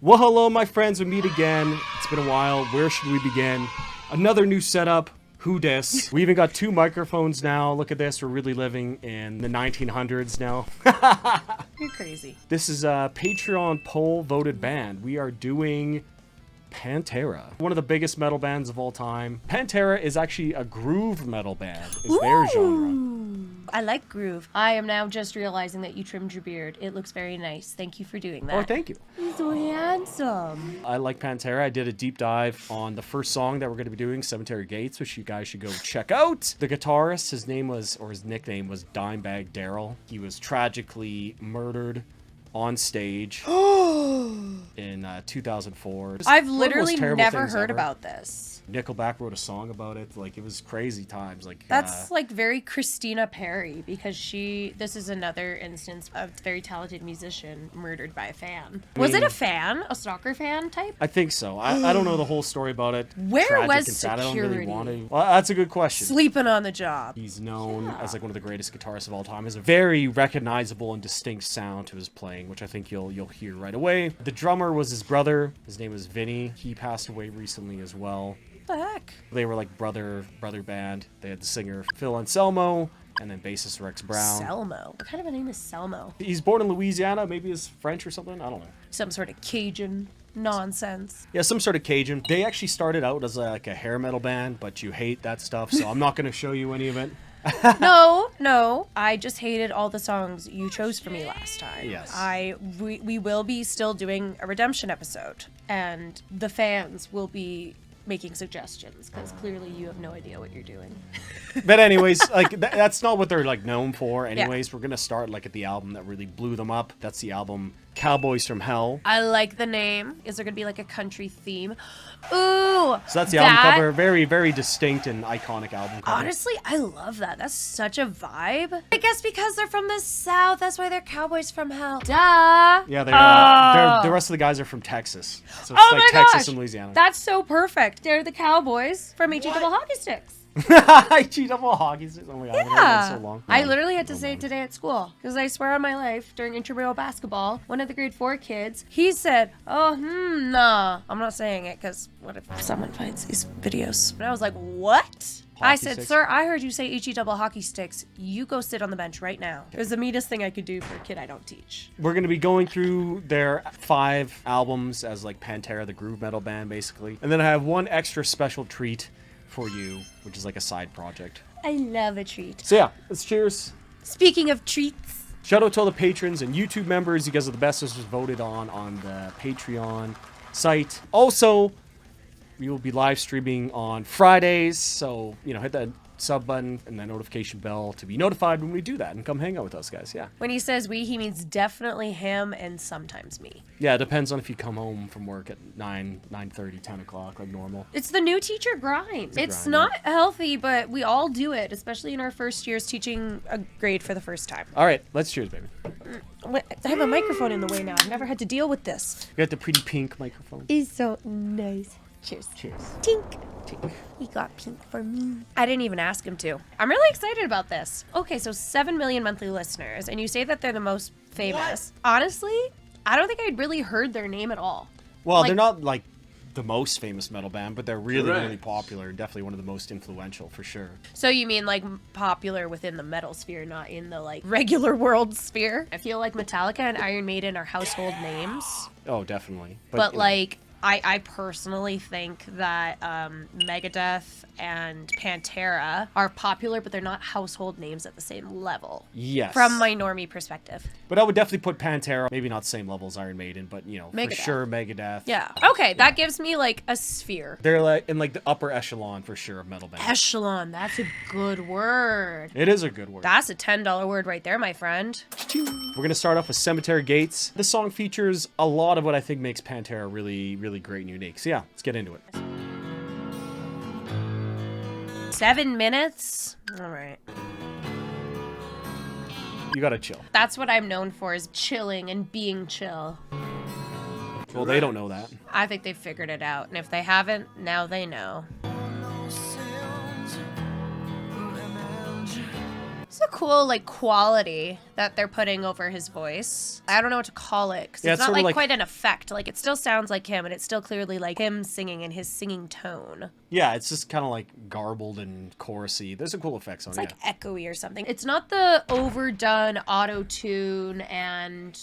Well, hello, my friends. We meet again. It's been a while. Where should we begin? Another new setup. Who dis? We even got 2 microphones now. Look at this. We're really living in the 1900s now. You're crazy. This is a Patreon poll voted band. We are doing Pantera, one of the biggest metal bands of all time. Pantera is actually a groove metal band, is their genre. I like groove. I am now just realizing that you trimmed your beard. It looks very nice. Thank you for doing that. Oh, thank you. He's so handsome. I like Pantera. I did a deep dive on the first song that we're going to be doing, Cemetery Gates, which you guys should go check out. The guitarist, his nickname was Dimebag Darrell. He was tragically murdered on stage in 2004. I've literally never heard about this. Nickelback wrote a song about it. Like, it was crazy times. Like, that's like very Christina Perry, because this is another instance of a very talented musician murdered by a fan. Was it a fan? A soccer fan type? I think so. I don't know the whole story about it. Where Tragic was and sad. security? I don't really want to. Well, that's a good question. Sleeping on the job. He's known as like one of the greatest guitarists of all time. He has a very recognizable and distinct sound to his playing, which I think you'll hear right away. The drummer was his brother. His name was Vinny. He passed away recently as well. What the heck? They were like brother band. They had the singer Phil Anselmo and then bassist Rex Brown. Selmo. What kind of a name is Selmo? He's born in Louisiana. Maybe he's French or something. I don't know. Some sort of Cajun nonsense. Yeah, some sort of Cajun. They actually started out as like a hair metal band, but you hate that stuff, so I'm not going to show you any of it. No. I just hated all the songs you chose for me last time. Yes. We will be still doing a redemption episode, and the fans will be making suggestions, because clearly you have no idea what you're doing. But anyways, like that's not what they're like known for. Anyways, We're gonna start like at the album that really blew them up. That's the album Cowboys from Hell. I like the name. Is there gonna be like a country theme? Ooh, so that's the album cover. Very, very distinct and iconic album cover. Honestly, I love that. That's such a vibe. I guess because they're from the South, that's why they're Cowboys from Hell. Duh. Yeah, they're the rest of the guys are from Texas. So it's like Texas and Louisiana. That's so perfect. They're the Cowboys from HE Double Hockey Sticks. HE Double Hockey Sticks. Oh my god, I've been hearing that so long. I literally had to say it today at school, because I swear on my life, during intramural basketball, one of the grade 4 kids, he said, nah. I'm not saying it, because what if someone finds these videos? And I was like, what? I said, sticks. Sir, I heard you say HE Double Hockey Sticks. You go sit on the bench right now. It was the meanest thing I could do for a kid I don't teach. We're going to be going through their 5 albums as like Pantera, the groove metal band, basically. And then I have one extra special treat for you, which is like a side project. I love a treat. So yeah, let's cheers. Speaking of treats. Shout out to all the patrons and YouTube members. You guys are the best. This was voted on the Patreon site. Also, we will be live streaming on Fridays, so, hit that sub button and that notification bell to be notified when we do that, and come hang out with us, guys. Yeah. When he says we, he means definitely him and sometimes me. Yeah, it depends on if you come home from work at 9:30, 10 o'clock, like normal. It's the new teacher grind. It's not healthy, but we all do it, especially in our first years teaching a grade for the first time. All right, let's cheers, baby. I have a microphone in the way now. I've never had to deal with this. You got the pretty pink microphone. It's so nice. Cheers. Cheers. Tink. Tink. He got pink for me. I didn't even ask him to. I'm really excited about this. Okay, so 7 million monthly listeners, and you say that they're the most famous. What? Honestly, I don't think I'd really heard their name at all. Well, they're not like the most famous metal band, but they're really, really popular. Definitely one of the most influential, for sure. So you mean like popular within the metal sphere, not in the like regular world sphere? I feel like Metallica and Iron Maiden are household names. Oh, definitely. But like, I personally think that Megadeth and Pantera are popular, but they're not household names at the same level. Yes. From my normie perspective. But I would definitely put Pantera, maybe not same level as Iron Maiden, but, Megadeth. For sure Megadeth. Yeah. Okay, that gives me like a sphere. They're like in like the upper echelon, for sure, of metal bands. Echelon, that's a good word. It is a good word. That's a $10 word right there, my friend. We're going to start off with Cemetery Gates. This song features a lot of what I think makes Pantera really, really great and unique. So yeah, let's get into it. 7 minutes? All right. You gotta chill. That's what I'm known for, is chilling and being chill. Well, they don't know that. I think they've figured it out, and if they haven't, now they know. So a cool like quality that they're putting over his voice. I don't know what to call it, because Yeah, it's it's not sorta like like- quite an effect. Like it still sounds like him, and it's still clearly like him singing in his singing tone. Yeah, it's just kind of like garbled and chorusy. There's some cool effects on It's it. like echoey or something. It's not the overdone auto-tune and...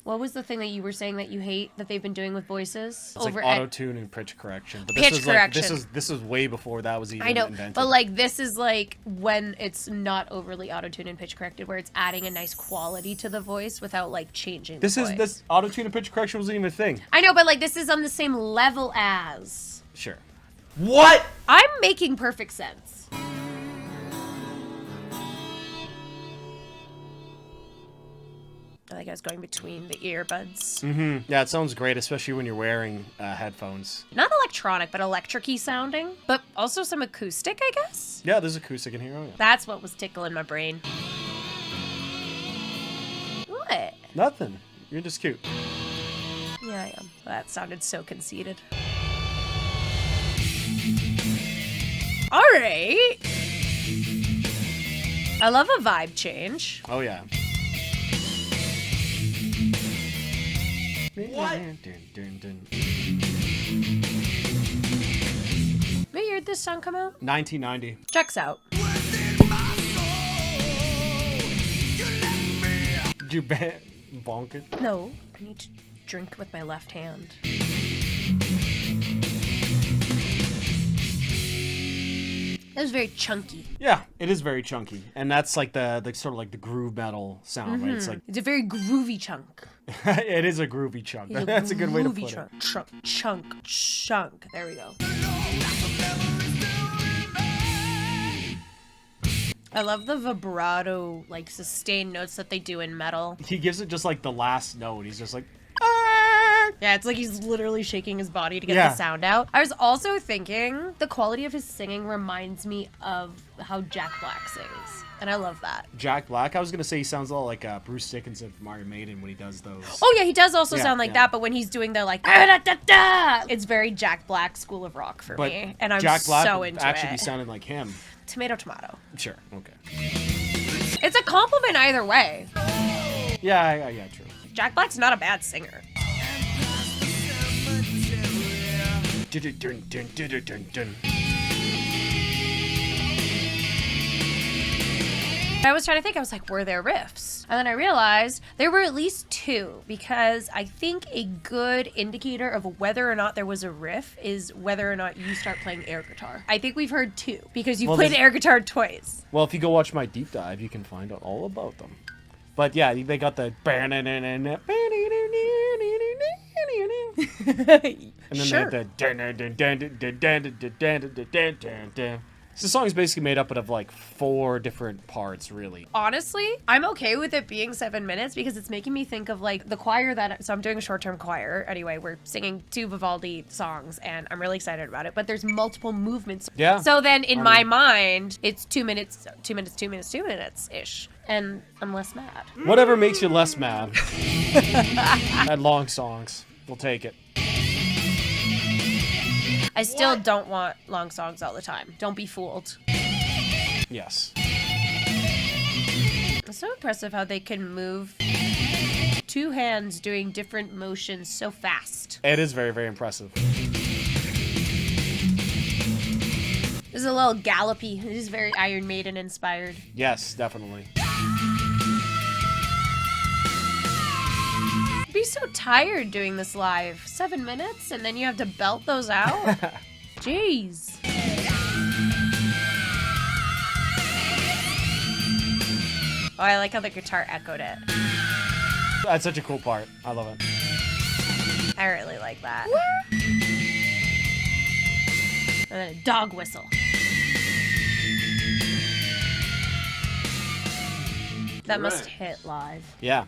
What was the thing that you were saying that you hate that they've been doing with voices? It's like auto-tune and pitch correction. But Pitch this is correction. like this is way before that was even I know, invented. but like this is like when it's not overly auto-tuned and pitch corrected, where it's adding a nice quality to the voice without like changing the voice. This auto-tune and pitch correction wasn't even a thing. I know, but like this is on the same level as... Sure. What? I'm making perfect sense. I think I was going between the earbuds. Mm-hmm. Yeah, it sounds great, especially when you're wearing headphones. Not electronic, but electric-y sounding. But also some acoustic, I guess? Yeah, there's acoustic in here. Oh, yeah. That's what was tickling my brain. What? Nothing. You're just cute. Yeah, I am. That sounded so conceited. Alright. I love a vibe change. Oh, yeah. What? What year did this song come out? 1990. Checks out. Did you bonk it? No, I need to drink with my left hand. That was very chunky. Yeah, it is very chunky, and that's like the sort of like the groove metal sound, right? It's like It's a very groovy chunk. it is a groovy chunk. That's a good way to put Groovy it. chunk. There we go. I love the vibrato, like sustained notes that they do in metal. He gives it just like the last note. He's just like, Yeah, it's like he's literally shaking his body to get Yeah. the sound out. I was also thinking the quality of his singing reminds me of how Jack Black sings. And I love that. Jack Black. I was gonna say he sounds a lot like Bruce Dickinson from Iron Maiden when he does those. Oh yeah, he does also Yeah, sound like yeah. that, but when he's doing the like da-da-da-da, it's very Jack Black School of Rock for But me. And I'm Jack Black so would into actually be it. sounding like him. Tomato. Sure. Okay. It's a compliment either way. Yeah, true. Jack Black's not a bad singer. I was trying to think, I was like, were there riffs? And then I realized there were at least two, because I think a good indicator of whether or not there was a riff is whether or not you start playing air guitar. I think we've heard two, because you've Well, played there's- air guitar twice. Well, if you go watch my deep dive, you can find out all about them. But yeah, they got the and then Sure. the So the song is basically made up of like 4 different parts, really. Honestly, I'm okay with it being 7 minutes because it's making me think of like the choir so I'm doing a short-term choir. Anyway, we're singing 2 Vivaldi songs and I'm really excited about it, but there's multiple movements. Yeah. So then in my mind, it's 2 minutes, 2 minutes, 2 minutes, 2 minutes-ish. And I'm less mad. Whatever makes you less mad. And long songs. We'll take it. I still don't want long songs all the time. Don't be fooled. Yes. It's so impressive how they can move 2 hands doing different motions so fast. It is very, very impressive. This is a little gallopy. It is very Iron Maiden inspired. Yes, definitely. I'd be so tired doing this live. 7 minutes and then you have to belt those out? Jeez. Oh, I like how the guitar echoed it. That's such a cool part. I love it. I really like that. And then a dog whistle. That must hit live. Yeah.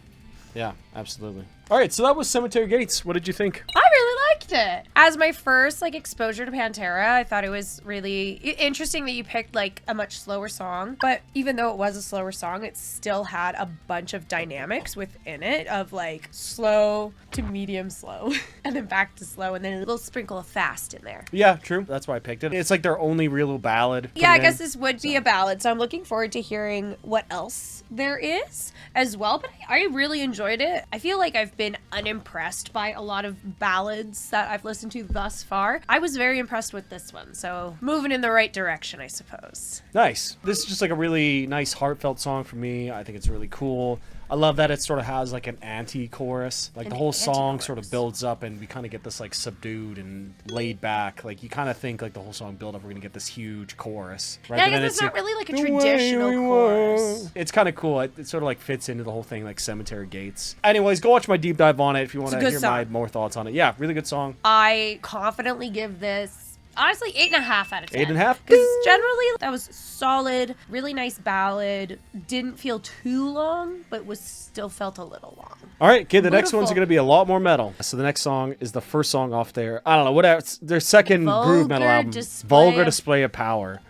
Yeah, absolutely. All right, so that was Cemetery Gates. What did you think? I really liked it. As my first like exposure to Pantera, I thought it was really interesting that you picked like a much slower song. But even though it was a slower song, it still had a bunch of dynamics within it of like slow to medium slow and then back to slow and then a little sprinkle of fast in there. Yeah, true. That's why I picked it. It's like their only real ballad. Yeah, I guess this would be a ballad. So I'm looking forward to hearing what else there is as well. But I really enjoyed it. I feel like I've been unimpressed by a lot of ballads that I've listened to thus far. I was very impressed with this one. So moving in the right direction, I suppose. Nice. This is just like a really nice, heartfelt song for me. I think it's really cool. I love that it sort of has like an anti-chorus. Like the whole song sort of builds up and we kind of get this like subdued and laid back. Like you kind of think like the whole song build up, we're going to get this huge chorus. Right? Yeah, I guess it's not really like a traditional chorus. It's kind of cool. It sort of like fits into the whole thing like Cemetery Gates. Anyways, go watch my deep dive on it if you want to hear my more thoughts on it. Yeah, really good song. I confidently give this honestly 8.5 out of 10. 8.5? Because generally that was solid, really nice ballad. Didn't feel too long, but still felt a little long. All right, kid, the next one's going to be a lot more metal. So the next song is the first song off I don't know, whatever. It's their second groove metal album. Vulgar Display of Power.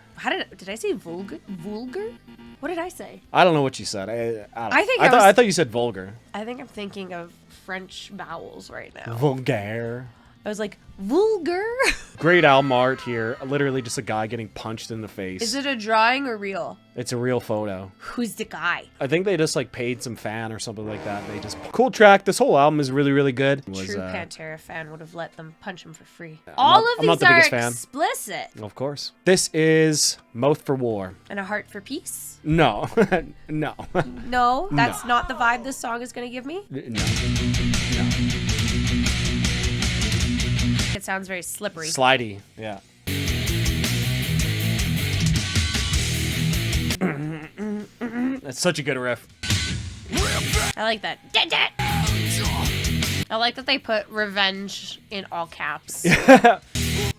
Did I say vulgar? Vulgar? What did I say? I don't know what you said. I thought you said vulgar. I think I'm thinking of French vowels right now. Vulgaire. I was like, vulgar? Great album art here. Literally just a guy getting punched in the face. Is it a drawing or real? It's a real photo. Who's the guy? I think they just like paid some fan or something like that. They just cool track. This whole album is really, really good. True Pantera fan would have let them punch him for free. All of these are explicit. Of course. This is Mouth for War. And A Heart for Peace? No. No. No? That's not the vibe this song is going to give me? No. It sounds very slippery. Slidey, yeah. That's such a good riff. I like that. I like that they put revenge in all caps.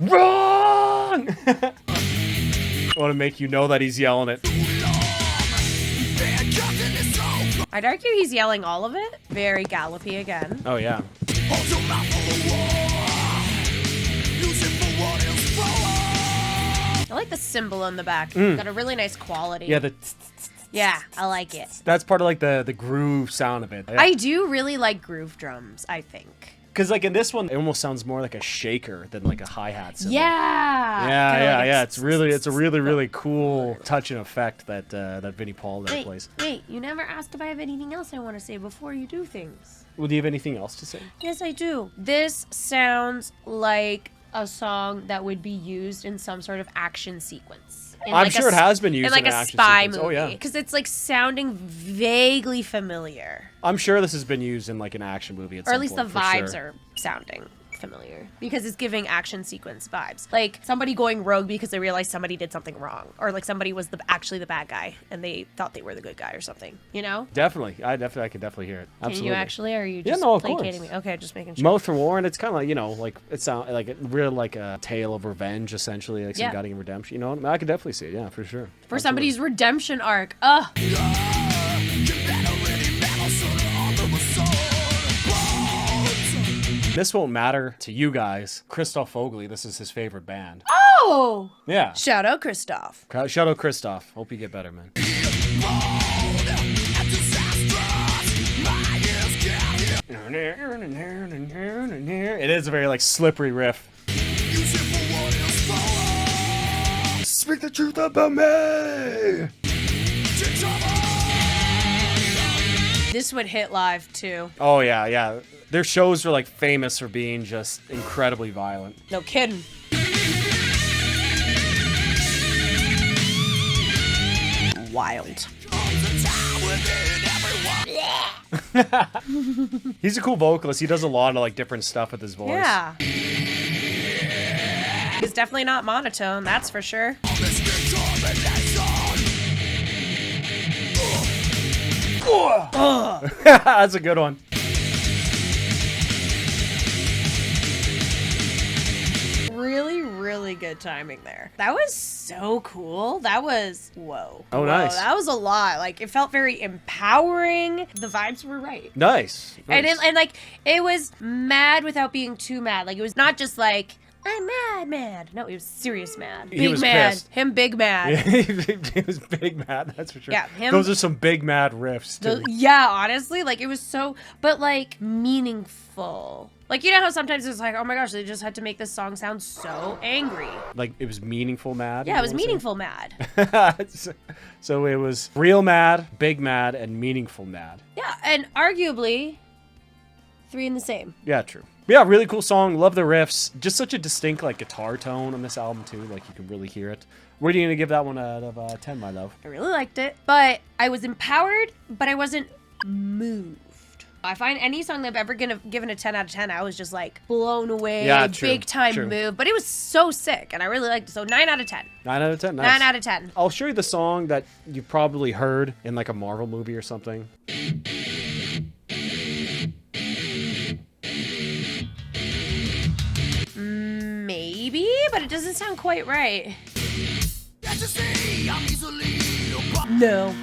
Wrong! I want to make you know that he's yelling it. I'd argue he's yelling all of it. Very gallopy again. Oh, yeah. I like the cymbal on the back. Got a really nice quality. Yeah, yeah, I like it. That's part of like the groove sound of it. Yeah. I do really like groove drums, I think. Because like in this one, it almost sounds more like a shaker than like a hi-hat cymbal. Yeah. Yeah. It's a really cool touch and effect that that Vinnie Paul there plays. Wait, you never asked if I have anything else I want to say before you do things. Well, do you have anything else to say? Yes, I do. This sounds like a song that would be used in some sort of action sequence. I'm sure it has been used in like an a action spy sequence. movie. Oh, yeah. Because it's like sounding vaguely familiar. I'm sure this has been used in like an action movie at some point. Or at least the vibes are sounding familiar. Because it's giving action sequence vibes. Like somebody going rogue because they realized somebody did something wrong. Or like somebody was actually the bad guy and they thought they were the good guy or something. You know? Definitely. I can definitely hear it. Absolutely. Can you actually? Or are you just placating me? Okay, just making sure. Mouth for War, and it's kind of like, you know, like it sounds like real like a tale of revenge, essentially, like some gutting redemption. You know, I could definitely see it. Yeah, for sure. For somebody's redemption arc. Ugh. This won't matter to you guys. Christoph Fogli, this is his favorite band. Oh! Yeah. Shout out Christoph. Shout out Christoph. Hope you get better, man. It is a very like slippery riff. Speak the truth about me. This would hit live too. Oh yeah. Their shows are like famous for being just incredibly violent. No kidding. Wild. He's a cool vocalist. He does a lot of like different stuff with his voice. Yeah. He's definitely not monotone, that's for sure. That's a good one. Really really good timing there. That was so cool. That was, whoa. Oh, Whoa, nice. that was a lot. Like, it felt very empowering. The vibes were right. Nice. And like, it was mad without being too mad. Like, it was not just like, I'm mad. No, he was serious mad. He was mad. pissed. Him big mad. He was big mad, that's for sure. Yeah, him. Those are some big mad riffs, too. Yeah, honestly, like, it was so, but like, meaningful. Like, you know how sometimes it's like, oh my gosh, they just had to make this song sound so angry. Like, it was meaningful mad? Yeah, it was meaningful mad. So it was real mad, big mad, and meaningful mad. Yeah, and arguably, 3 in the same. Yeah, true. Yeah, really cool song. Love the riffs. Just such a distinct, like, guitar tone on this album, too. Like, you can really hear it. What are you going to give that one out of 10, my love? I really liked it, but I was empowered, but I wasn't moved. I find any song that I've ever given a 10 out of 10, I was just like blown away, yeah, true, big time true. move. But it was so sick, and I really liked it. So 9 out of 10. 9 out of 10, nice. 9 out of 10. I'll show you the song that you probably heard in like a Marvel movie or something. Maybe, but it doesn't sound quite right. No.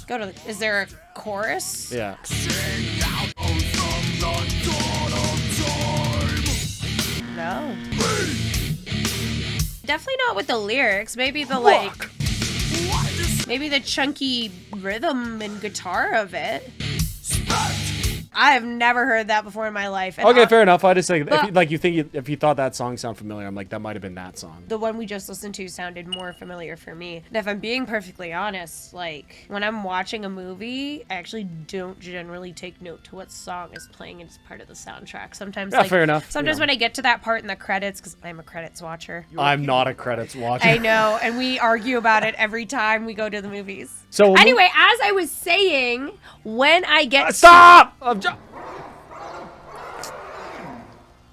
Go to. Is there a chorus? Yeah. No. Definitely not with the lyrics. Maybe the like. Maybe the chunky rhythm and guitar of it. I have never heard that before in my life. And Okay, fair enough. I just say, But- if you thought that song sounded familiar, I'm like, that might have been that song. the one we just listened to sounded more familiar for me. And if I'm being perfectly honest, like, when I'm watching a movie, I actually don't generally take note to what song is playing as part of the soundtrack. Sometimes, Yeah, like, fair enough. Sometimes Yeah. when I get to that part in the credits, because I'm a credits watcher. I'm not a credits watcher. I know, and we argue about it every time we go to the movies. So Anyway, as I was saying, when I get Stop!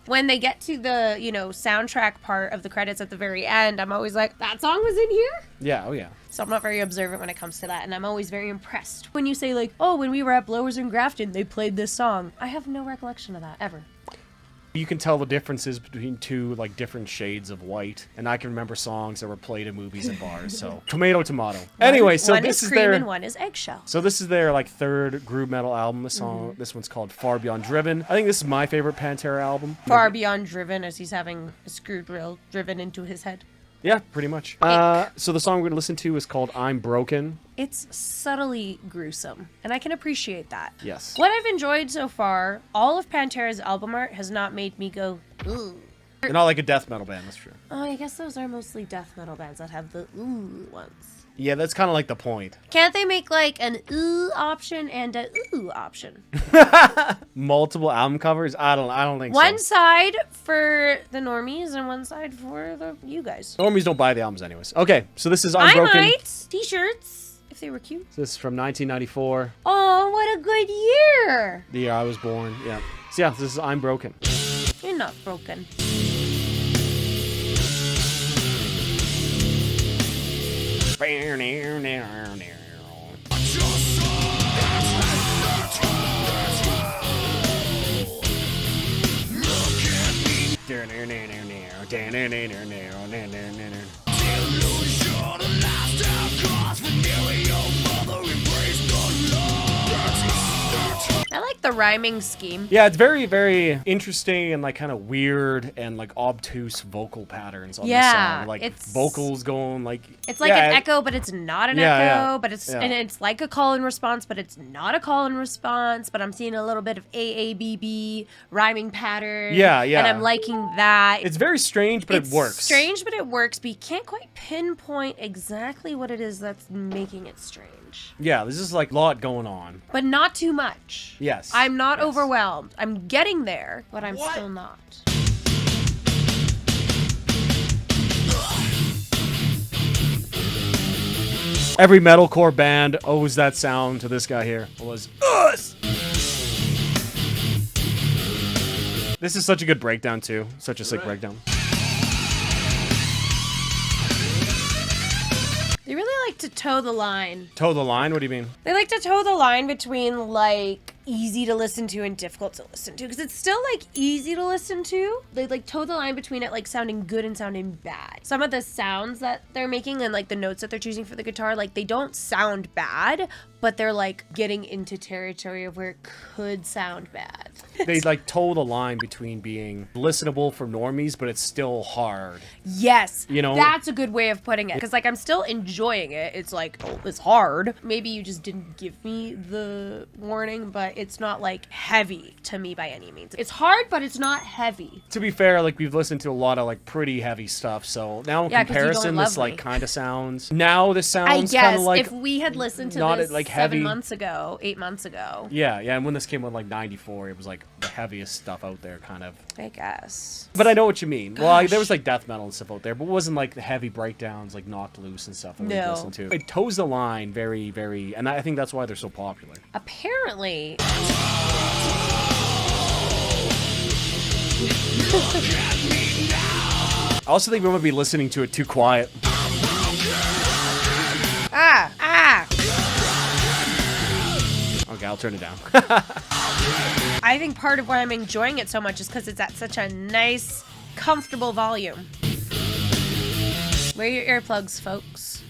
when they get to the, you know, soundtrack part of the credits at the very end, I'm always like, that song was in here? Yeah, oh yeah. So I'm not very observant when it comes to that, and I'm always very impressed. When you say like, oh, when we were at Blowers in Grafton, they played this song. I have no recollection of that, ever. You can tell the differences between two like different shades of white, and I can remember songs that were played in movies and bars. So tomato. Anyway, so one this is is cream their and one is eggshell. so this is their like third groove metal album. This one's called Far Beyond Driven. I think this is my favorite Pantera album. Far beyond driven, as he's having a screw drill driven into his head. Yeah, pretty much. So the song we're gonna listen to is called I'm Broken. It's subtly gruesome, and I can appreciate that. Yes. What I've enjoyed so far, all of Pantera's album art has not made me go, ooh. They're not like a death metal band, that's true. Oh, I guess those are mostly death metal bands that have the ooh ones. Yeah, that's kind of like the point. Can't they make like an ooh option and a ooh option? Multiple album covers? I don't think One so. side for the normies and one side for the you guys. Normies don't buy the albums anyways. Okay, so this is I'm I Broken. might. T-shirts, if they were cute. This is from 1994, Oh, what a good year. the year I was born. Yeah. So yeah, this is I'm Broken. You're not broken. I like the rhyming scheme. Yeah, it's very, very interesting and like kind of weird and like obtuse vocal patterns on this Yeah, song. Like it's- vocals going like It's like yeah, an echo, but it's not an Yeah, echo. yeah, But it's yeah. and it's like a call and response, but it's not a call and response. But I'm seeing a little bit of AABB rhyming pattern. Yeah, yeah. And I'm liking that. It's very strange, but It's it works. strange, but it works. But you can't quite pinpoint exactly what it is that's making it strange. Yeah, there's just like a lot going on. But not too much. Yes. I'm not yes. overwhelmed. I'm getting there, but I'm still not. Every metalcore band owes that sound to this guy here. It was us. This is such a good breakdown too. Such a sick breakdown. They really like to toe the line. Toe the line? What do you mean? They like to toe the line between, like, easy to listen to and difficult to listen to, because it's still like easy to listen to. They like toe the line between it like sounding good and sounding bad. Some of the sounds that they're making and like the notes that they're choosing for the guitar, like they don't sound bad, but they're like getting into territory of where it could sound bad. They like toe the line between being listenable for normies, but it's still hard. Yes, You know? that's a good way of putting it, because like I'm still enjoying it. It's like, oh, it's hard. Maybe you just didn't give me the warning, but it's not like heavy to me by any means. It's hard, but it's not heavy. To be fair, like we've listened to a lot of like pretty heavy stuff, so now in Yeah, 'cause you don't comparison, love this like me. kind of sounds. Now this I sounds kind guess of like if we had listened to not this like 7 heavy. months ago, 8 months ago, Yeah, and when this came out like '94, it was like the heaviest stuff out there, kind of. I guess. But I know what you mean. Well, there was Gosh. like death metal and stuff out there, but it wasn't like the heavy breakdowns, like Knocked Loose and stuff that we No. listened to. It toes the line very, very, and I think that's why they're so popular. Apparently. I also think we might be listening to it too quiet. Ah! Okay, I'll turn it down. I think part of why I'm enjoying it so much is because it's at such a nice, comfortable volume. Wear your earplugs, folks.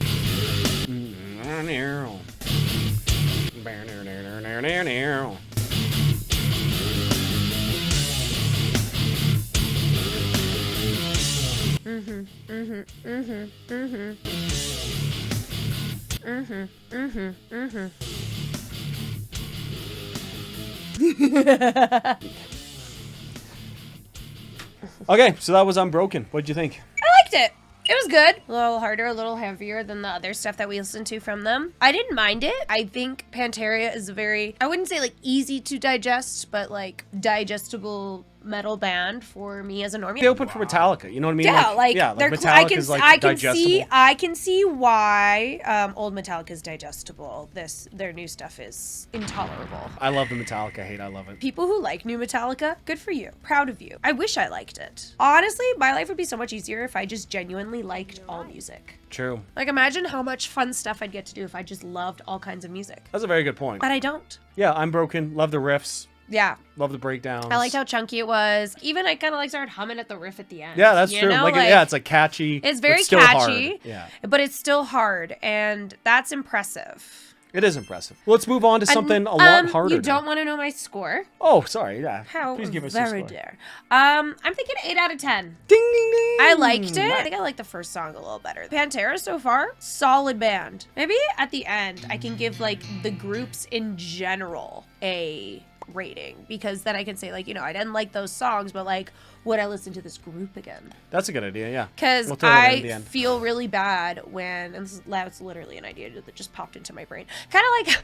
Okay, so that was Unbroken. What'd you think? I liked it. It was good. A little harder, a little heavier than the other stuff that we listened to from them. I didn't mind it. I think Pantera is a very, I wouldn't say like easy to digest, but like digestible metal band for me as a normie. They opened for Metallica. You know what I mean? Yeah, like they're Metallica's like digestible. I can see why old Metallica is digestible. Their new stuff is intolerable. I love the Metallica hate. I love it. People who like new Metallica, good for you. Proud of you. I wish I liked it. Honestly, my life would be so much easier if I just genuinely liked all music. True. Like, imagine how much fun stuff I'd get to do if I just loved all kinds of music. That's a very good point. But I don't. Yeah, Unbroken. Love the riffs. Yeah. Love the breakdowns. I liked how chunky it was. Even I kind of like started humming at the riff at the end. Yeah, that's you true. know? Like, yeah, it's like catchy. It's very but still catchy. hard. Yeah. But it's still hard, and that's impressive. It is impressive. Let's move on to something a lot harder. You don't now. want to know my score? Oh, sorry. Yeah. How Please give us your very score. dare. I'm thinking 8 out of 10. Ding, ding, ding. I liked it. I think I liked the first song a little better. Pantera so far, solid band. Maybe at the end I can give like the groups in general a rating, because then I can say like, you know, I didn't like those songs, but like, would I listen to this group again? That's a good idea, yeah. Because We'll throw that in at the I end. feel really bad when, and that's literally an idea that just popped into my brain. Kind of like,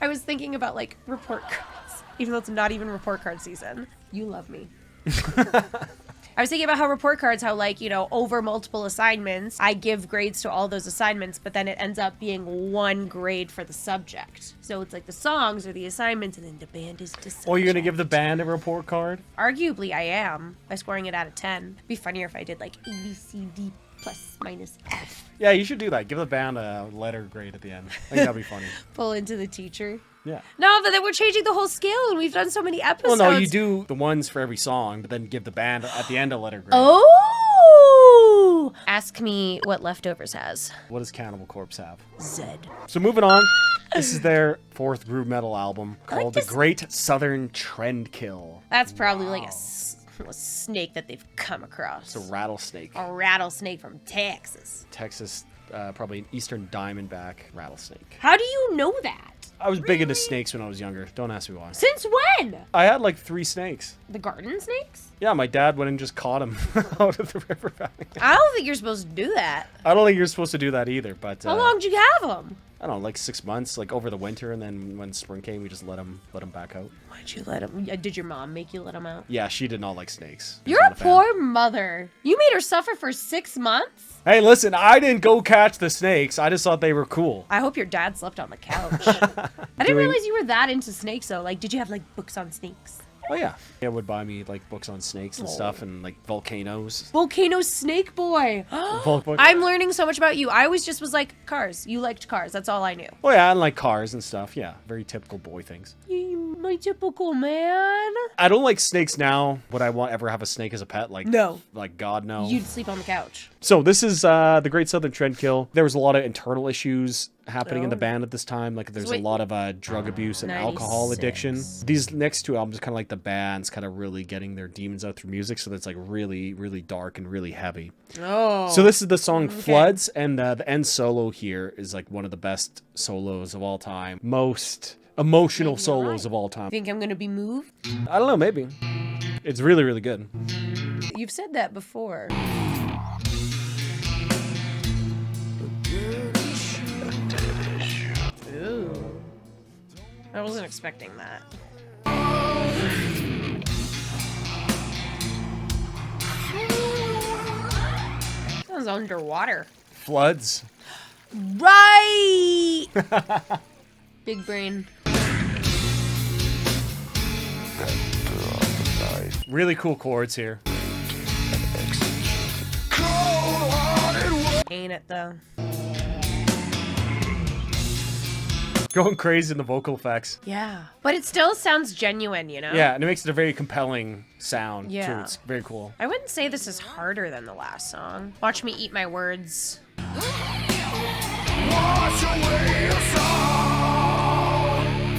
I was thinking about like report cards, even though it's not even report card season. You love me. I was thinking about how report cards, how like, you know, over multiple assignments, I give grades to all those assignments, but then it ends up being 1 grade for the subject. So it's like the songs or the assignments, and then the band is the subject. Or you're going to give the band a report card? Arguably, I am, by scoring it out of 10. It'd be funnier if I did like A, B, C, D, plus, minus, F. Yeah, you should do that. Give the band a letter grade at the end. I think that'd be funny. Pull into the teacher. Yeah. No, but then we're changing the whole scale, and we've done so many episodes. Well, no, you do the ones for every song, but then give the band at the end a letter grade. Oh! Ask me what Leftovers has. What does Cannibal Corpse have? Zed. So moving on, this is their 4th groove metal album called this- The Great Southern Trendkill. That's probably like a snake that they've come across. It's a rattlesnake. A rattlesnake from Texas. Texas, probably an eastern diamondback rattlesnake. How do you know that? I was big into snakes when I was younger. Don't ask me why. Since when? I had like 3 snakes. The garden snakes? Yeah, my dad went and just caught them out of the river valley. I don't think you're supposed to do that. I don't think you're supposed to do that either, but How long did you have them? I don't know, like 6 months, like over the winter, and then when spring came, we just let them back out. Why'd you let them? Did your mom make you let them out? Yeah, she did not like snakes. She's You're not a fan. poor mother. You made her suffer for 6 months? Hey, listen, I didn't go catch the snakes. I just thought they were cool. I hope your dad slept on the couch. I didn't Doing- realize you were that into snakes, though. Like, did you have, like, books on snakes? Oh yeah. Yeah, would buy me like books on snakes and stuff, and like volcanoes. Volcano Snake Boy. I'm learning so much about you. I always just was like, cars. You liked cars. That's all I knew. Oh yeah, and like cars and stuff. Yeah, very typical boy things. You my typical man. I don't like snakes now. Would I ever have a snake as a pet? Like, No. Like, God, no. You'd sleep on the couch. So this is the Great Southern Trendkill. There was a lot of internal issues happening in the Oh. band at this time. Like, there's a wait. lot of drug abuse and alcohol 96. addiction. These next two albums kind of like the band's kind of really getting their demons out through music. So that's like really, really dark and really heavy. Oh. So this is the song Floods, and the end solo here is like one of the best solos of all time. Most emotional Maybe you're solos right. of all time. Think I'm gonna be moved? I don't know, maybe. It's really, really good. You've said that before. Ooh. I wasn't expecting that. Sounds underwater. Floods. Right! Big brain. Really cool chords here. Ain't it though? Going crazy in the vocal effects. Yeah. But it still sounds genuine, you know? Yeah, and it makes it a very compelling sound, too. Yeah. It's very cool. I wouldn't say this is harder than the last song. Watch me eat my words.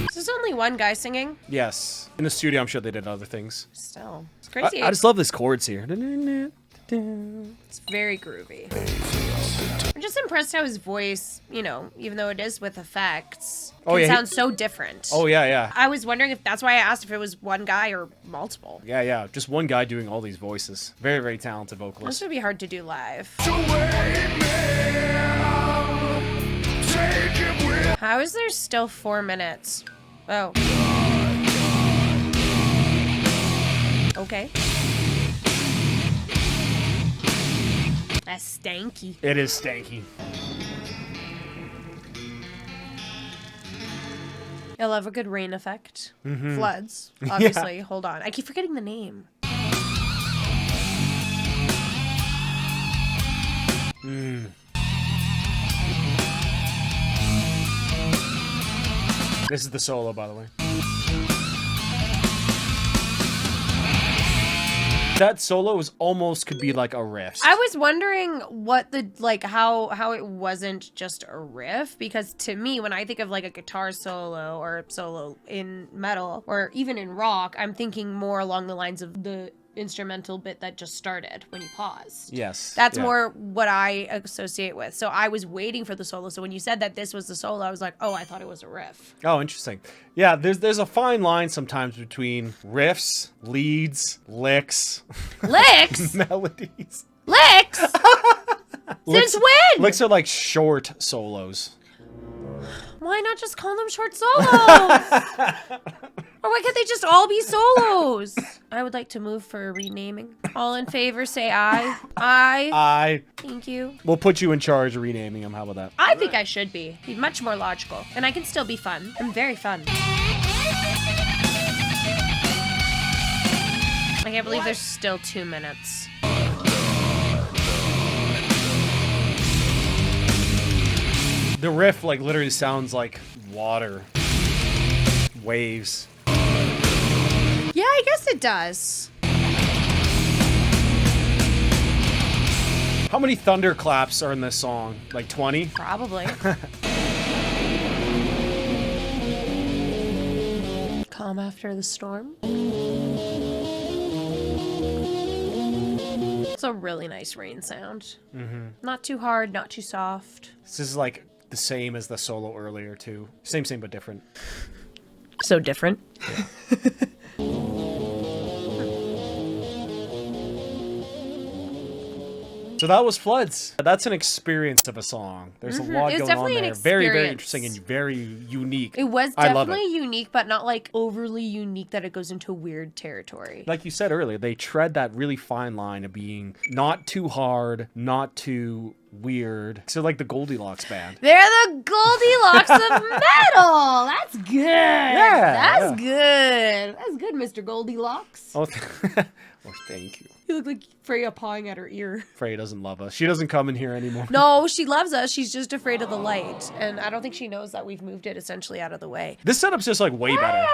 Is this only one guy singing? Yes. In the studio, I'm sure they did other things. Still. It's crazy. I just love these chords here. It's very groovy. I'm just impressed how his voice, you know, even though it is with effects, can sound so different. Oh, yeah, yeah. I was wondering if that's why I asked if it was one guy or multiple. Yeah, yeah. Just one guy doing all these voices. Very, very talented This vocalist. would be hard to do live. How is there still 4 minutes? Oh. Okay. That's stanky. It is stanky. I love a good rain effect. Mm-hmm. Floods, obviously. Hold on. I keep forgetting the name. This is the solo, by the way. That solo is almost could be like a riff. I was wondering what the, like, how it wasn't just a riff, because to me, when I think of like a guitar solo or solo in metal or even in rock, I'm thinking more along the lines of the instrumental bit that just started when you paused. Yes. That's yeah. more what I associate with. So I was waiting for the solo. So when you said that this was the solo, I was like, oh, I thought it was a riff. Oh, interesting. Yeah, there's a fine line sometimes between riffs, leads, licks, Licks? melodies. Licks? Since when? Licks are like short solos. Why not just call them short solos? Or why can't they just all be solos? I would like to move for a renaming. All in favor, say aye. Aye. Thank you. We'll put you in charge of renaming them. How about that? I think I should be. Be much more logical. And I can still be fun. I'm very fun. I can't believe there's still 2 minutes. The riff like literally sounds like water. Waves. Yeah, I guess it does. How many thunderclaps are in this song? Like 20? Probably. Calm after the storm. It's a really nice rain sound. Mm-hmm. Not too hard, not too soft. This is like the same as the solo earlier too. Same but different. So different. So that was Floods. That's an experience of a song. There's a lot It was going on definitely an there. Very, very experience. interesting and very unique. It was I love definitely unique, but not like overly unique that it goes into weird territory. Like you said earlier, they tread that really fine line of being not too hard, not too weird. So like the Goldilocks band. They're the Goldilocks of metal. That's good. Yeah. That's good. That's good, Mr. Goldilocks. Oh, well, thank you. You look like Freya pawing at her ear. Freya doesn't love us. She doesn't come in here anymore. No, she loves us. She's just afraid of the light. And I don't think she knows that we've moved it essentially out of the way. This setup's just like way better.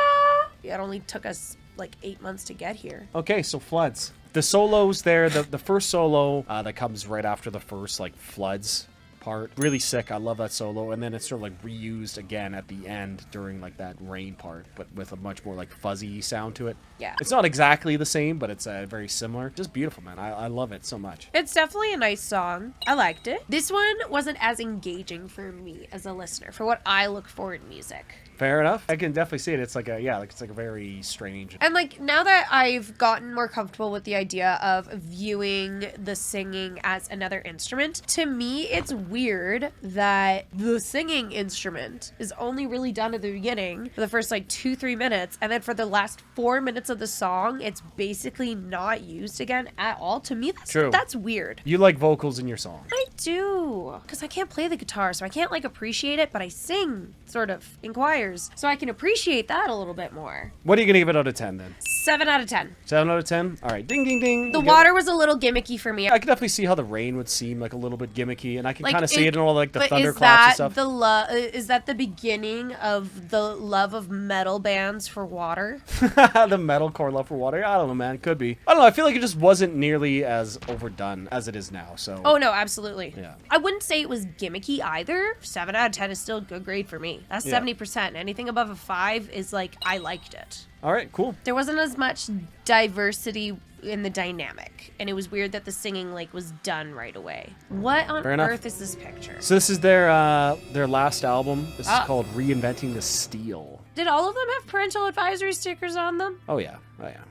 it only took us like 8 months to get here. Okay, so floods. The solos there, the first solo that comes right after the first like floods part, really sick. I love that solo, and then it's sort of like reused again at the end during like that rain part, but with a much more like fuzzy sound to it. Yeah. It's not exactly the same, but it's very similar. Just beautiful, man. I love it so much. It's definitely a nice song. I liked it. This one wasn't as engaging for me as a listener, for what I look for in music. Fair enough. I can definitely see it. It's like it's like a very strange. And like now that I've gotten more comfortable with the idea of viewing the singing as another instrument, to me it's weird that the singing instrument is only really done at the beginning for the first like 2-3 minutes, and then for the last 4 minutes of the song it's basically not used again at all. To me that's weird. You like vocals in your song. I do, because I can't play the guitar, so I can't like appreciate it, but I sing sort of in choirs, so I can appreciate that a little bit more. What are you gonna give it out of 10 then? 7 out of 10. 7 out of 10? All right, ding, ding, ding. The water was a little gimmicky for me. I can definitely see how the rain would seem like a little bit gimmicky, and I can Like, kind of see it in all like the but thunderclaps and stuff. Is that the beginning of the love of metal bands for water? The metalcore love for water? I don't know, man. Could be. I don't know. I feel like it just wasn't nearly as overdone as it is now, so... Oh, no, absolutely. Yeah. I wouldn't say it was gimmicky either. 7 out of 10 is still a good grade for me. That's 70%. Anything above a 5 is like, I liked it. All right, cool. There wasn't as much diversity in the dynamic, and it was weird that the singing like was done right away. What on earth is this picture? So this is their last album. This is called Reinventing the Steel. Did all of them have parental advisory stickers on them? Oh yeah.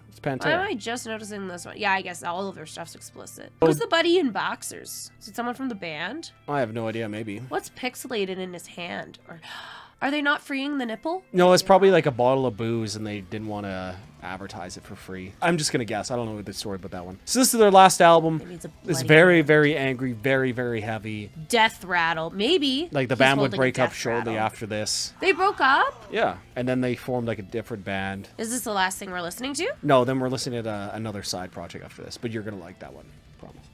It's Why am Pantera. I just noticing this one? Yeah, I guess all of their stuff's explicit. Who's the buddy in boxers? Is it someone from the band? I have no idea. Maybe. What's pixelated in his hand? Or are they not freeing the nipple? No, it's probably like a bottle of booze, and they didn't want to advertise it for free. I'm just gonna guess. I don't know the story about that one. So this is their last album. It's very, very angry, very, very heavy. Death rattle, maybe. Like the band would break up shortly after this. They broke up? Yeah, and then they formed like a different band. Is this the last thing we're listening to? No, then we're listening to another side project after this. But you're gonna like that one, promise.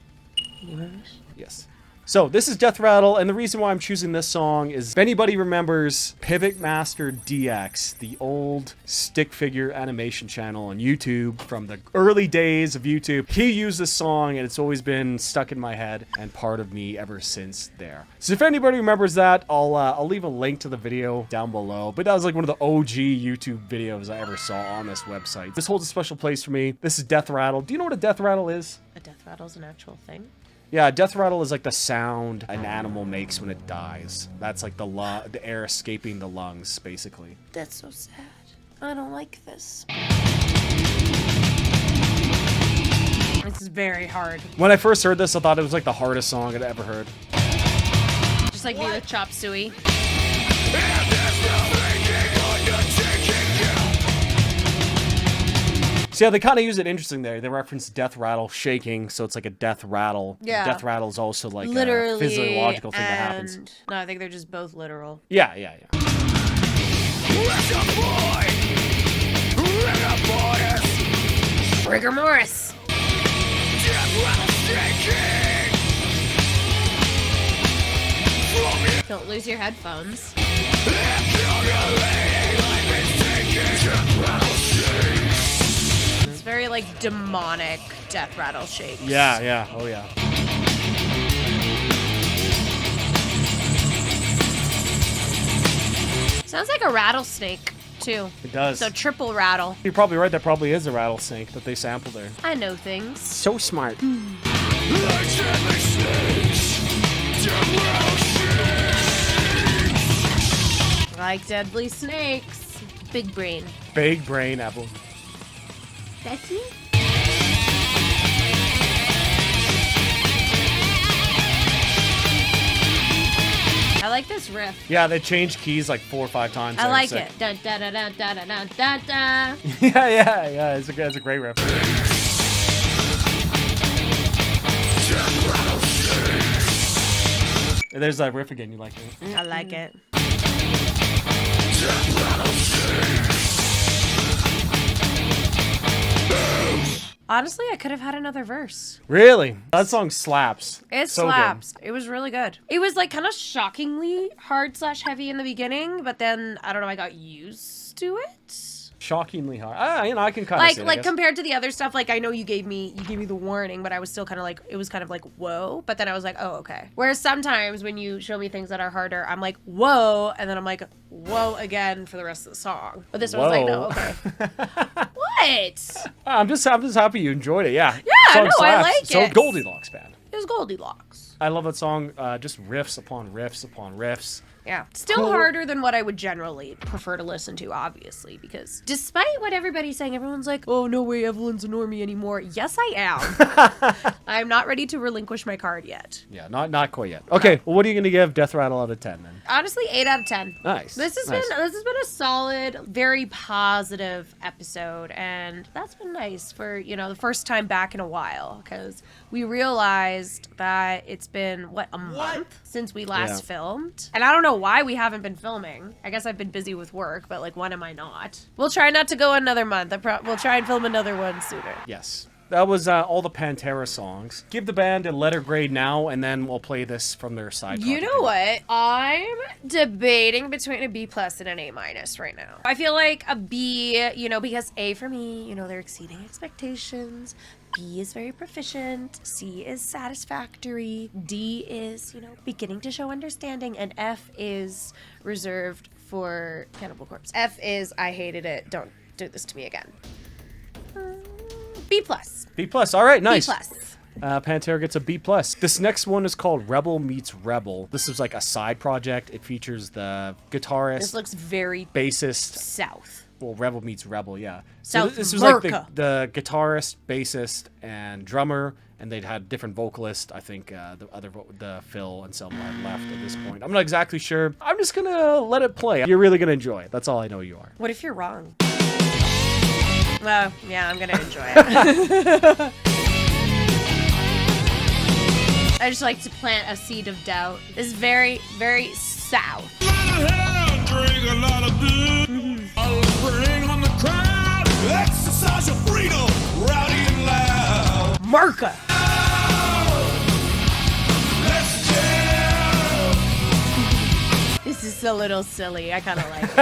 Yes. So this is Death Rattle, and the reason why I'm choosing this song is if anybody remembers Pivot Master DX, the old stick figure animation channel on YouTube from the early days of YouTube, he used this song, and it's always been stuck in my head and part of me ever since there. So if anybody remembers that, I'll leave a link to the video down below. But that was like one of the OG YouTube videos I ever saw on this website. This holds a special place for me. This is Death Rattle. Do you know what a death rattle is? A death rattle is an actual thing? Yeah, death rattle is like the sound an animal makes when it dies. That's like the air escaping the lungs, basically. That's so sad. I don't like this. This is very hard. When I first heard this, I thought it was like the hardest song I'd ever heard. Just like me with Chop Suey. So yeah, they kind of use it interesting there. They reference death rattle shaking, so it's like a death rattle. Yeah. Death rattle is also like Literally, a physiological thing that happens. No, I think they're just both literal. Yeah. Rigor Morris. Don't lose your headphones. It's very like demonic death rattle shakes. Yeah. Oh yeah. Sounds like a rattlesnake too. It does. So triple rattle. You're probably right. That probably is a rattlesnake that they sampled there. I know things. So smart. Like deadly snakes. Big brain. Big brain apple. That's me? I like this riff. Yeah, they changed keys like 4 or 5 times. I like it. Dun, da, da, da, da, da, da, da, da. yeah. It's a great riff. There's that riff again. You like it? I like it. Honestly, I could have had another verse. Really? That song slaps. It So slaps. It was really good. It was like kind of shockingly hard/heavy in the beginning, but then I don't know, I got used to it. Shockingly hard. You know, I can kind of see it, I Like guess. compared to the other stuff, like I know you gave me the warning, but I was still kind of like, it was kind of like, whoa. But then I was like, oh, okay. Whereas sometimes when you show me things that are harder, I'm like, whoa. And then I'm like, whoa again for the rest of the song. But this one was like, no, okay. What? I'm just happy you enjoyed it. Yeah. Yeah, Song no, I slaps. like So it. Goldilocks band. It was Goldilocks. I love that song. Just riffs upon riffs upon riffs. Yeah. Still Cool. harder than what I would generally prefer to listen to, obviously, because despite what everybody's saying, everyone's like, oh, no way, Evelyn's a normie anymore. Yes, I am. I'm not ready to relinquish my card yet. Yeah, not quite yet. Okay, well, what are you going to give Death Rattle out of 10 then? Honestly, 8 out of 10. Nice. This has nice. been a solid, very positive episode, and that's been nice for, you know, the first time back in a while, because we realized that it's been, a month since we last filmed, and I don't know why we haven't been filming. I guess I've been busy with work, but like, when am I not? We'll try not to go another month. We'll try and film another one sooner. Yes. That was all the Pantera songs. Give the band a letter grade now, and then we'll play this from their side. You project. know what? I'm debating between a B+ and an A- right now. I feel like a B, you know, because A for me, you know, they're exceeding expectations. B is very proficient. C is satisfactory. D is, you know, beginning to show understanding. And F is reserved for Cannibal Corpse. F is I hated it. Don't do this to me again. B+. B+. All right, nice. B+. Pantera gets a B+. This next one is called Rebel Meets Rebel. This is like a side project. It features the guitarist, This looks very bassist. south. Well, Rebel Meets Rebel, yeah. South this was like America. the guitarist, bassist, and drummer, and they'd had different vocalists. I think the Phil and Selma had left at this point. I'm not exactly sure. I'm just gonna let it play. You're really gonna enjoy it. That's all I know you are. What if you're wrong? Well, yeah, I'm gonna enjoy it. I just like to plant a seed of doubt. This is very, very south. Drink a lot of beer. I'll bring on the crowd. Exercise your freedom, rowdy and loud. Marka. Let's jam. This is a little silly. I kind of like it.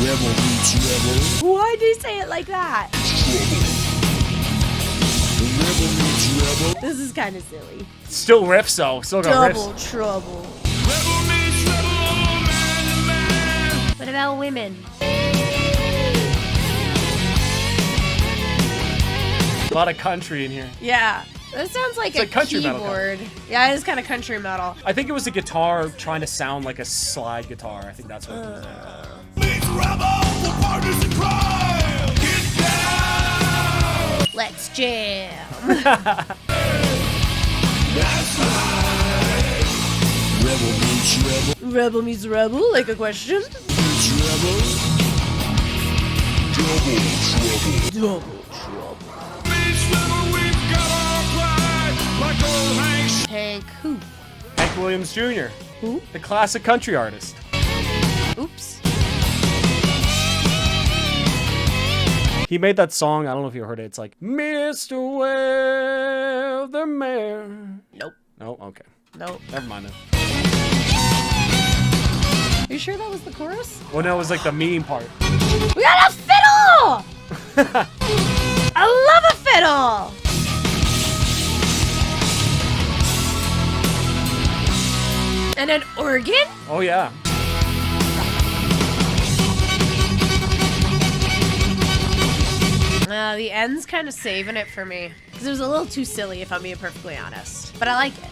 Rebel meets rebel. Why did you say it like that? Rebel meets rebel. This is kind of silly. Still riffs though. Still got Double riffs. trouble. Rebel meets rebel, man to man. What about women? A lot of country in here. Yeah. That sounds like It's a like country metal keyboard. Yeah, it is kind of country metal. I think it was a guitar trying to sound like a slide guitar. I think that's what it was. Meets rebel, the partners in crime. Get down. Let's jam. That's right. Rebel meets rebel. Rebel meets rebel, like a question. Meets rebel. Double trouble. Double trouble. Meets rebel, we've got our pride. Like old Hank. Hank who? Hank Williams Jr., Who? the classic country artist. Oops. He made that song. I don't know if you heard it. It's like Mr. Weatherman. Nope. No, okay. Nope. Never mind then. You sure that was the chorus? Well, no, it was like the mean part. We got a fiddle! I love a fiddle! And an organ? Oh yeah. The end's kind of saving it for me. Because it was a little too silly, if I'm being perfectly honest. But I like it.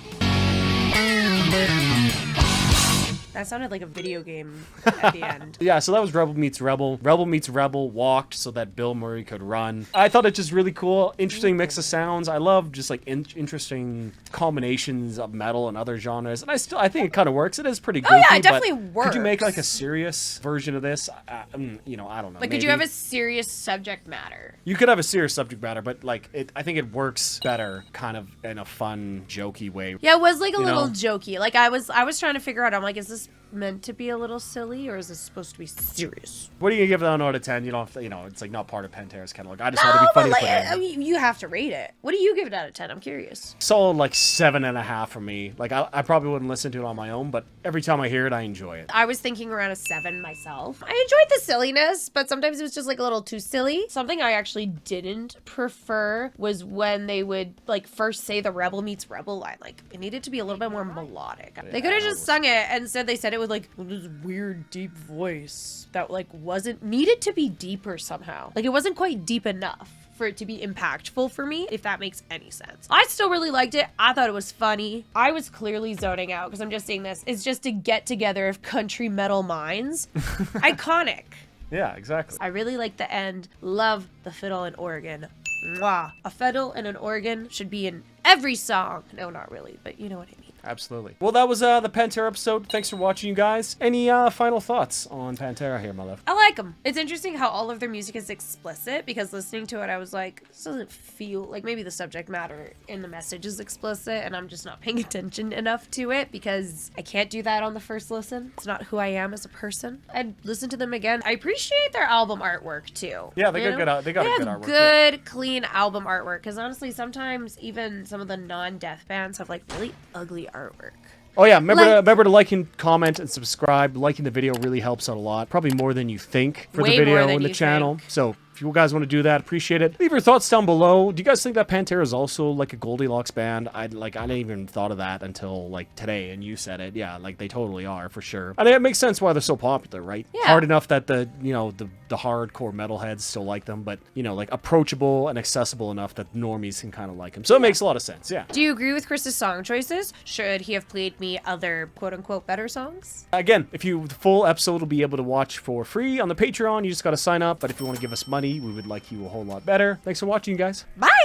That sounded like a video game at the end. Yeah, so that was Rebel Meets Rebel. Rebel Meets Rebel walked so that Bill Murray could run. I thought it just really cool. Interesting mix of sounds. I love just like interesting combinations of metal and other genres. And I think it kind of works. It is pretty goofy. Oh yeah, it but definitely works. Could you make like a serious version of this? You know, I don't know. Like, could you maybe. have a serious subject matter? You could have a serious subject matter, but like I think it works better kind of in a fun, jokey way. Yeah, it was like a You little know? jokey. Like I was trying to figure out, I'm like, is this meant to be a little silly, or is this supposed to be serious? What are you gonna give that out of 10? You don't have to, it's like not part of Pantera's catalog. I just thought it'd be funny but to like, put it in. I mean, you have to rate it. What do you give it out of 10? I'm curious. Solid like 7.5 for me. Like I probably wouldn't listen to it on my own, but every time I hear it, I enjoy it. I was thinking around a 7 myself. I enjoyed the silliness, but sometimes it was just like a little too silly. Something I actually didn't prefer was when they would like first say the rebel meets rebel line. Like it needed to be a little bit more melodic. They could have just sung it, and instead they said it with like this weird deep voice that like wasn't needed to be deeper somehow. Like it wasn't quite deep enough for it to be impactful for me, if that makes any sense. I still really liked it. I thought it was funny. I was clearly zoning out because I'm just seeing this. It's just a get together of country metal minds. Iconic. Yeah, exactly. I really like the end. Love the fiddle and organ. Mwah. A fiddle and an organ should be in every song. No, not really, but you know what I mean. Absolutely. Well, that was the Pantera episode. Thanks for watching, you guys. Any final thoughts on Pantera here, my love? I like them. It's interesting how all of their music is explicit, because listening to it, I was like, this doesn't feel like, maybe the subject matter in the message is explicit and I'm just not paying attention enough to it because I can't do that on the first listen. It's not who I am as a person. I'd listen to them again. I appreciate their album artwork too. Yeah, they got good. They got a good have artwork. good, clean album artwork. Because honestly, sometimes even some of the non-death bands have like really ugly artwork. Oh yeah, remember to like and comment and subscribe. Liking the video really helps out a lot. Probably more than you think for Way the more video than and the you channel. think. So if you guys want to do that, appreciate it. Leave your thoughts down below. Do you guys think that Pantera is also like a Goldilocks band? I didn't even thought of that until like today, and you said it. Yeah, like they totally are for sure. And it makes sense why they're so popular, right? Yeah. Hard enough that the hardcore metalheads still like them, but like approachable and accessible enough that normies can kind of like them. So it makes a lot of sense. Yeah. Do you agree with Chris's song choices? Should he have played me other quote-unquote better songs? Again, the full episode will be able to watch for free on the Patreon. You just got to sign up. But if you want to give us money, we would like you a whole lot better. Thanks for watching, guys. Bye!